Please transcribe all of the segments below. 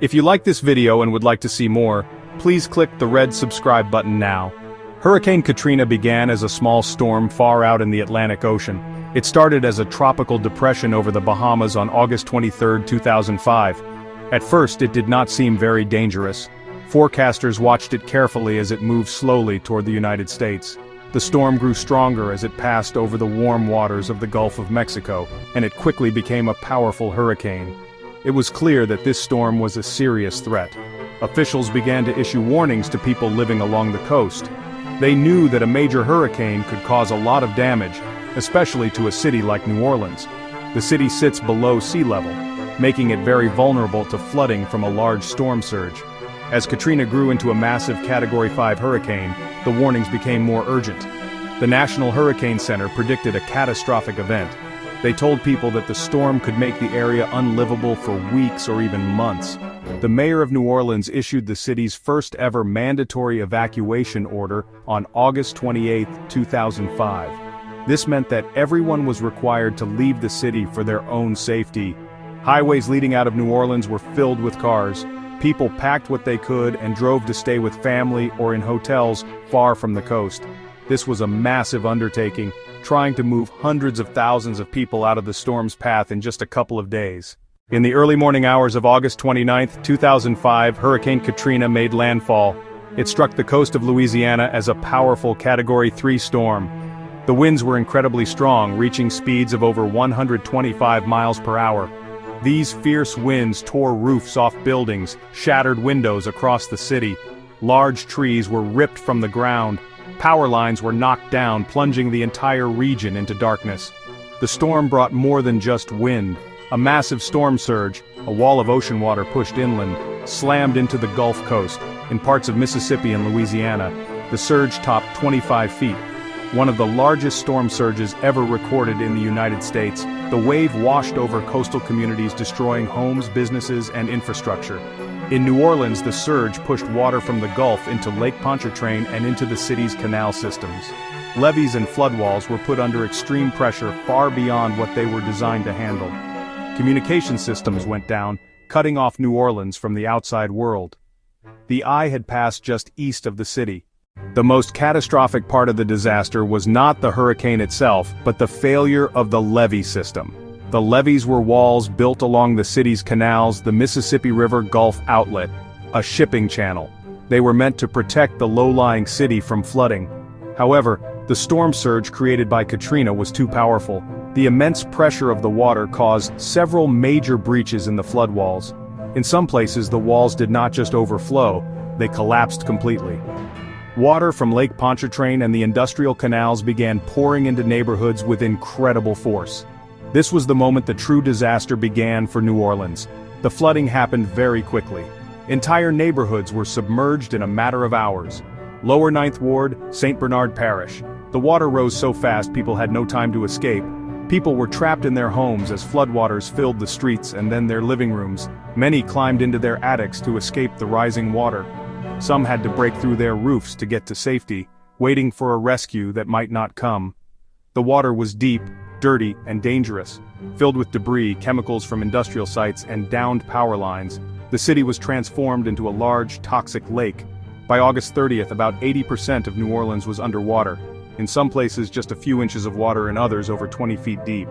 If you like this video and would like to see more, please click the red subscribe button now. Hurricane Katrina began as a small storm far out in the Atlantic Ocean. It started as a tropical depression over the Bahamas on August 23, 2005. At first, it did not seem very dangerous. Forecasters watched it carefully as it moved slowly toward the United States. The storm grew stronger as it passed over the warm waters of the Gulf of Mexico, and it quickly became a powerful hurricane. It was clear that this storm was a serious threat. Officials began to issue warnings to people living along the coast. They knew that a major hurricane could cause a lot of damage, especially to a city like New Orleans. The city sits below sea level, making it very vulnerable to flooding from a large storm surge. As Katrina grew into a massive Category 5 hurricane, the warnings became more urgent. The National Hurricane Center predicted a catastrophic event. They told people that the storm could make the area unlivable for weeks or even months. The mayor of New Orleans issued the city's first ever mandatory evacuation order on August 28, 2005. This meant that everyone was required to leave the city for their own safety. Highways leading out of New Orleans were filled with cars. People packed what they could and drove to stay with family or in hotels far from the coast. This was a massive undertaking, trying to move hundreds of thousands of people out of the storm's path in just a couple of days. In the early morning hours of August 29, 2005, Hurricane Katrina made landfall. It struck the coast of Louisiana as a powerful Category 3 storm. The winds were incredibly strong, reaching speeds of over 125 miles per hour. These fierce winds tore roofs off buildings, shattered windows across the city. Large trees were ripped from the ground. Power lines were knocked down, plunging the entire region into darkness. The storm brought more than just wind. A massive storm surge, a wall of ocean water pushed inland, slammed into the Gulf Coast. In parts of Mississippi and Louisiana, the surge topped 25 feet. One of the largest storm surges ever recorded in the United States, the wave washed over coastal communities, destroying homes, businesses, and infrastructure. In New Orleans, the surge pushed water from the Gulf into Lake Pontchartrain and into the city's canal systems. Levees and floodwalls were put under extreme pressure far beyond what they were designed to handle. Communication systems went down, cutting off New Orleans from the outside world. The eye had passed just east of the city. The most catastrophic part of the disaster was not the hurricane itself, but the failure of the levee system. The levees were walls built along the city's canals, the Mississippi River Gulf outlet, a shipping channel. They were meant to protect the low-lying city from flooding. However, the storm surge created by Katrina was too powerful. The immense pressure of the water caused several major breaches in the flood walls. In some places, the walls did not just overflow, they collapsed completely. Water from Lake Pontchartrain and the industrial canals began pouring into neighborhoods with incredible force. This was the moment the true disaster began for New Orleans. The flooding happened very quickly. Entire neighborhoods were submerged in a matter of hours. Lower Ninth Ward, St. Bernard Parish. The water rose so fast people had no time to escape. People were trapped in their homes as floodwaters filled the streets and then their living rooms. Many climbed into their attics to escape the rising water. Some had to break through their roofs to get to safety, waiting for a rescue that might not come. The water was deep, dirty, and dangerous. Filled with debris, chemicals from industrial sites, and downed power lines, the city was transformed into a large, toxic lake. By August 30th, about 80% of New Orleans was underwater. In some places, just a few inches of water, in others over 20 feet deep.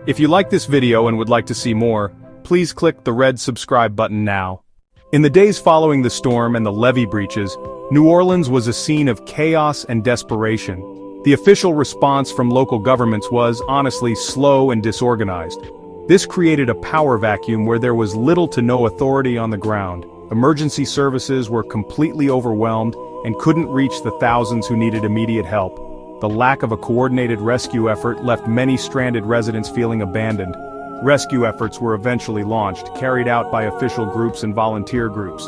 If you like this video and would like to see more, please click the red subscribe button now. In the days following the storm and the levee breaches, New Orleans was a scene of chaos and desperation. The official response from local governments was, honestly, slow and disorganized. This created a power vacuum where there was little to no authority on the ground. Emergency services were completely overwhelmed and couldn't reach the thousands who needed immediate help. The lack of a coordinated rescue effort left many stranded residents feeling abandoned. Rescue efforts were eventually launched, carried out by official groups and volunteer groups.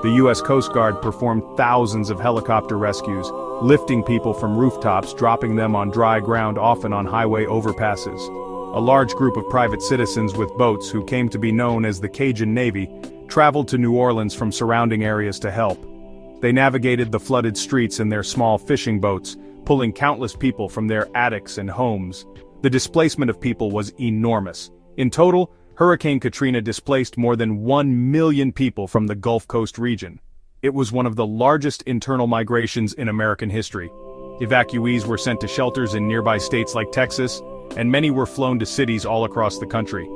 The U.S. Coast Guard performed thousands of helicopter rescues, lifting people from rooftops, dropping them on dry ground, often on highway overpasses. A large group of private citizens with boats, who came to be known as the Cajun Navy, traveled to New Orleans from surrounding areas to help. They navigated the flooded streets in their small fishing boats, pulling countless people from their attics and homes. The displacement of people was enormous. In total, Hurricane Katrina displaced more than 1 million people from the Gulf Coast region. It was one of the largest internal migrations in American history. Evacuees were sent to shelters in nearby states like Texas, and many were flown to cities all across the country.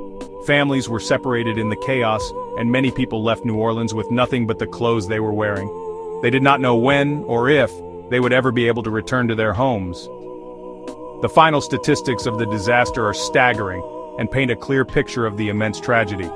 Families were separated in the chaos, and many people left New Orleans with nothing but the clothes they were wearing. They did not know when, or if, they would ever be able to return to their homes. The final statistics of the disaster are staggering and paint a clear picture of the immense tragedy.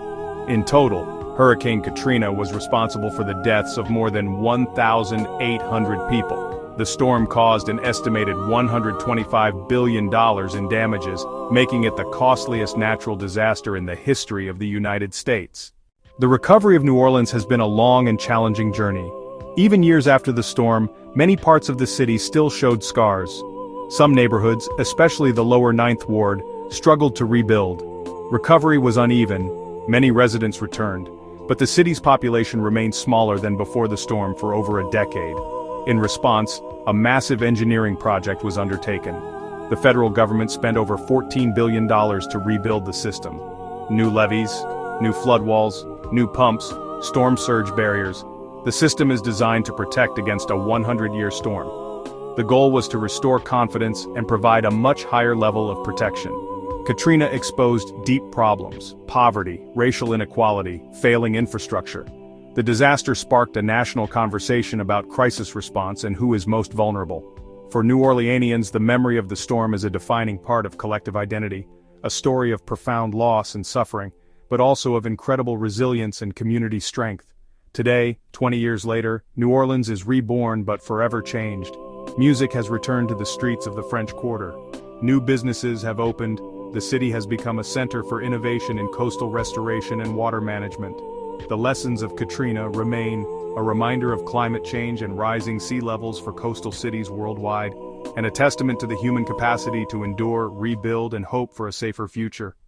In total, Hurricane Katrina was responsible for the deaths of more than 1,800 people. The storm caused an estimated $125 billion in damages, making it the costliest natural disaster in the history of the United States. The recovery of New Orleans has been a long and challenging journey. Even years after the storm, many parts of the city still showed scars. Some neighborhoods, especially the lower Ninth Ward, struggled to rebuild. Recovery was uneven, many residents returned, but the city's population remained smaller than before the storm for over a decade. In response, a massive engineering project was undertaken. The federal government spent over $14 billion to rebuild the system. New levees, new flood walls, new pumps, storm surge barriers. The system is designed to protect against a 100-year storm. The goal was to restore confidence and provide a much higher level of protection. Katrina exposed deep problems: poverty, racial inequality, failing infrastructure. The disaster sparked a national conversation about crisis response and who is most vulnerable. For New Orleanians, the memory of the storm is a defining part of collective identity, a story of profound loss and suffering, but also of incredible resilience and community strength. Today, 20 years later, New Orleans is reborn but forever changed. Music has returned to the streets of the French Quarter. New businesses have opened. The city has become a center for innovation in coastal restoration and water management. The lessons of Katrina remain a reminder of climate change and rising sea levels for coastal cities worldwide, and a testament to the human capacity to endure, rebuild, and hope for a safer future.